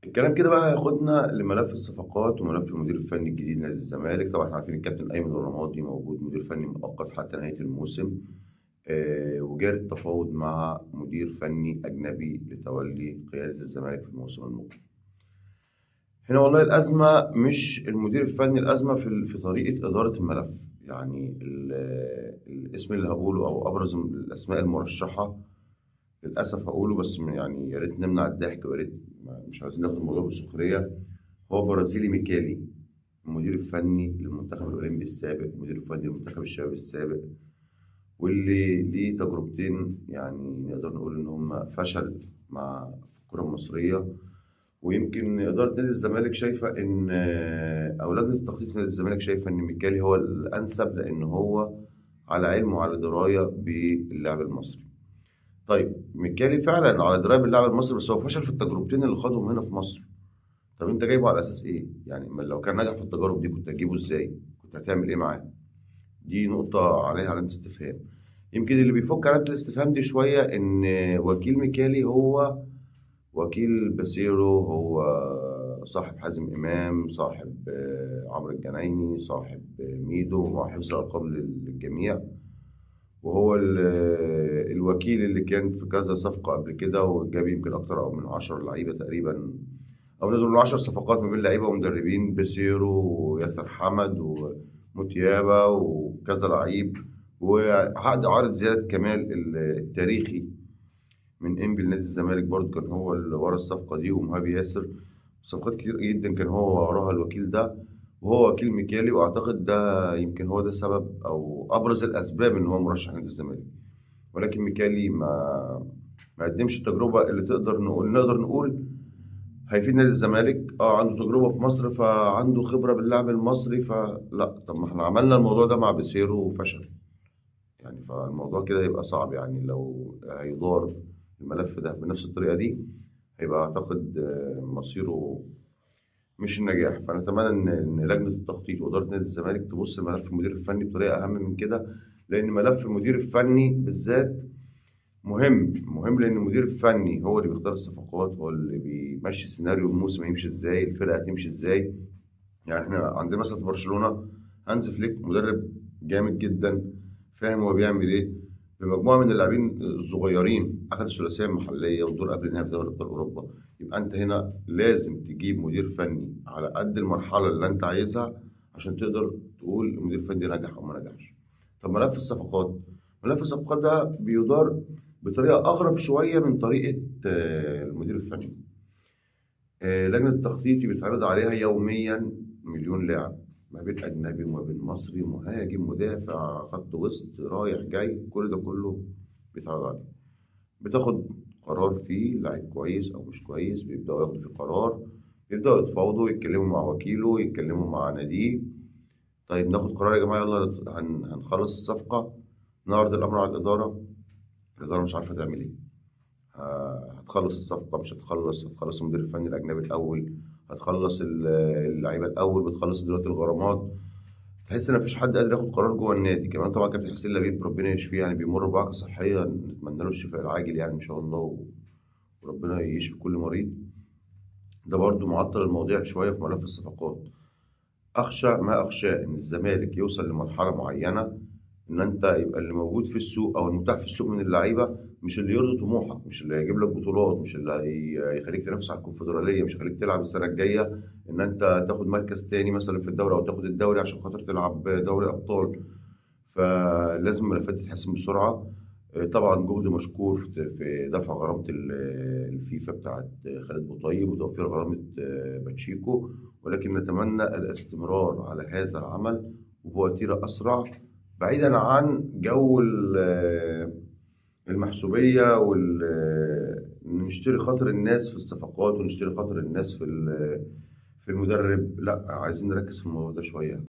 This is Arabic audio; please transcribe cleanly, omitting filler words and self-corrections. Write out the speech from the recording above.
الكلام كده بقى هياخدنا لملف الصفقات وملف المدير الفني الجديد لنادي الزمالك. طبعا احنا عارفين الكابتن ايمن الرمادي موجود مدير فني مؤقت حتى نهايه الموسم. وجاري التفاوض مع مدير فني اجنبي لتولي قياده الزمالك في الموسم المقبل. هنا والله الازمه مش المدير الفني، الازمه في طريقه اداره الملف. يعني الاسم اللي هقوله او ابرز الاسماء المرشحه للاسف هقوله، بس يعني يا ريت نمنع الضحك ويا ريت مش عايزين ناخد الموضوع بسخريه. هو برازيلي ميكالي، المدير الفني للمنتخب الاولمبي السابق، المدير الفني لمنتخب الشباب السابق، واللي ليه تجربتين يعني نقدر نقول ان هم فشل مع الكره المصريه. ويمكن اداره نادي الزمالك شايفه ان او لجنه التخطيط في نادي الزمالك شايفه ان ميكالي هو الانسب، لان هو على علم وعلى درايه باللاعب المصري. طيب ميكالي فعلا على درايه باللاعب المصري، بس هو فشل في التجربتين اللي خدهم هنا في مصر. طب انت جايبه على اساس ايه؟ يعني لو كان نجح في التجارب دي كنت هتجيبه ازاي؟ كنت هتعمل ايه معاه؟ دي نقطة عليها علامة استفهام. يمكن اللي بيفك علامة الاستفهام دي شوية إن وكيل ميكالي هو وكيل باسيرو، هو صاحب حازم إمام، صاحب عمرو الجنايني، صاحب ميدو، مع حفظ الألقاب للجميع. وهو الوكيل اللي كان في كذا صفقة قبل كده، وجاب يمكن أكتر أو من 10 لعيبة تقريبا، أو نقدر نقول 10 صفقات ما بين لعيبة ومدربين، بيسيرو وياسر حمد وموتيابا وكذا لعيب. وعقد عارض زياد كمال التاريخي من إنبي لنادي الزمالك برضه كان هو اللي ورا الصفقة دي، ومهاب ياسر. صفقات كتير جدا كان هو وراها الوكيل ده، وهو وكيل ميكالي. واعتقد ده يمكن هو ده سبب او ابرز الاسباب ان هو مرشح نادي الزمالك. ولكن ميكالي ما قدمش التجربه اللي نقدر نقول هيفيد نادي الزمالك. عنده تجربه في مصر، فعنده خبره باللاعب المصري، فلا. طب ما احنا عملنا الموضوع ده مع بيسيرو وفشل، يعني فالموضوع كده يبقى صعب. يعني لو هيدار الملف ده بنفس الطريقه دي هيبقى اعتقد مصيره مش النجاح. فنتمنى ان لجنه التخطيط واداره نادي الزمالك تبص لملف المدير الفني بطريقه اهم من كده، لان ملف المدير الفني بالذات مهم لان المدير الفني هو اللي بيختار الصفقات، هو اللي بيمشي سيناريو الموسم هيمشي ازاي، الفرقه هتمشي ازاي. يعني احنا عندنا مثلا في برشلونه هانز فليك مدرب جامد جدا، فاهم هو بيعمل ايه. بمجموعه من اللاعبين الصغيرين اخذ الثلاثيه المحليه ودور قبل النهائي في دوري ابطال اوروبا. يبقى انت هنا لازم تجيب مدير فني على قد المرحله اللي انت عايزها عشان تقدر تقول المدير الفني نجح او ما نجحش. طب ملف الصفقات ده بيدار بطريقه اغرب شويه من طريقه المدير الفني. لجنة التخطيط بيتعرض عليها يوميا مليون لاعب، ما بين أجنبي وما بين مصري، مهاجم، مدافع، خط وسط، رايح جاي، كل ده كله بيتعرض عليه. بتاخد قرار فيه لعيب كويس أو مش كويس، بيبدأوا ياخدوا فيه قرار، يبدأوا يتفاوضوا، يتكلموا مع وكيله، يتكلموا مع ناديه. طيب ناخد قرار يا جماعة، يلا هنخلص الصفقة، نعرض الأمر على الإدارة. الإدارة مش عارفة تعمل إيه. هتخلص الصفقة مش هتخلص المدير الفني الأجنبي الأول، هتخلص اللعيبة الأول، بتخلص دلوقتي الغرامات. تحس إن مفيش حد قادر ياخد قرار جوه النادي. كمان طبعا كابتن حسين لبيب ربنا يشفيه، يعني بيمر بوعكة صحية نتمنى له الشفاء العاجل يعني إن شاء الله، وربنا يشفي كل مريض. ده برضو معطل المواضيع شوية في ملف الصفقات. ما أخشى إن الزمالك يوصل لمرحلة معينة إن أنت يبقى اللي موجود في السوق أو المتاح في السوق من اللعيبة مش اللي يرضي طموحك، مش اللي هيجيب لك بطولات، مش اللي هيخليك تنافس على الكونفدرالية، مش هيخليك تلعب السنة الجاية إن أنت تاخد مركز تاني مثلا في الدوري، أو تاخد الدوري عشان خاطر تلعب دوري أبطال. فلازم الملفات تتحسم بسرعة. طبعا جهد مشكور في دفع غرامة الفيفا بتاعت خالد بوطيب وتوفير غرامة باتشيكو. ولكن نتمنى الاستمرار على هذا العمل وبوتيرة أسرع، بعيدا عن جو المحسوبية نشتري خاطر الناس في الصفقات ونشتري خاطر الناس في المدرب. لا، عايزين نركز في الموضوع ده شوية.